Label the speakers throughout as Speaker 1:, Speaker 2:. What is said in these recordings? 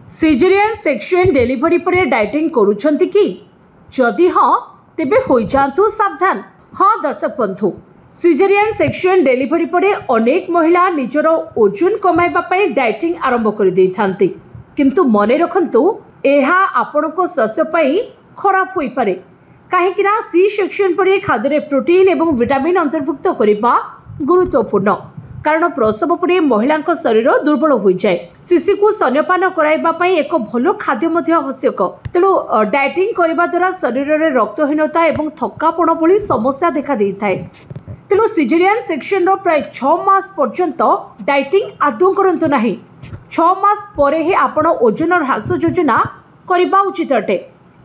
Speaker 1: Caesarean section delivery पर dieting करूछंती कि जदि हाँ तेबे होई जातु सावधान। हाँ दर्शक बंधु, सिजेरियन सेक्शन डेलीवरी पर अनेक महिला निजर ओजन कमाइबा पई डाइटिंग आरंभ कर देई थांती, किंतु मने रखंतु एहा आपनको स्वास्थ्य पई खराब होई पारे। काहेकि ना सी सेक्शन पर खाद्य प्रोटीन एवं विटामिन अंतर्भुक्त करने गुरुत्वपूर्ण, कारण प्रसव पर महिला शरीर दुर्बल हो जाए। शिशु को स्तन्यपान कराइबा एक भल खाद्य आवश्यक। तेणु डाइटिंग करने द्वारा शरीर में रक्तहीनता और थकापण भली समस्या देखा देता है। तेणु सिजेरियन सेक्शन प्राय 6 मास पर्यंत डाइटिंग आदौ करंतु नाही। 6 मास परे ही आपण ओजन ह्रास योजना करबा उचित अटे।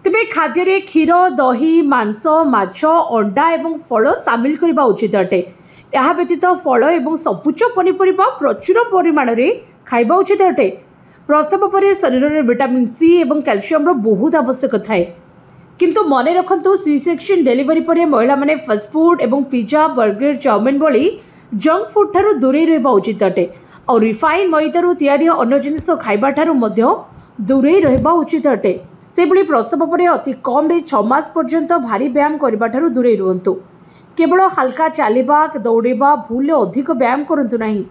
Speaker 1: तेबे खाद्य रे क्षीर, दही, मांस, माछ, अंडा एवं फल सामिल करबा उचित अटे। यह व्यतीत फल एवं सबुज पनीपरिया प्रचुर परिमाण में खाइबा उचित अटे। प्रसव पर शरीर में विटामिन सी और कैल्शियम बहुत आवश्यक थाए। किंतु मने रखंतु सी सेक्शन डेलीवरी पर महिला माने फास्टफुड एवं पिज्जा, बर्गर, चाउमिन भली जंक फूड ठारू दूरे रहबा उचित अटे और रिफाइन मैदारू तैयारी अन्य जिनिस खाइबा ठारू मध्य दूरे रहबा उचित अटे। से भली प्रसव पर अति कम 6 मास पर्यंत भारी व्यायाम करबा ठारू दूरे रुहंतु। केवल हल्का चलवा, दौड़ेबा, भूल अधिक व्यायाम करंतु नहीं।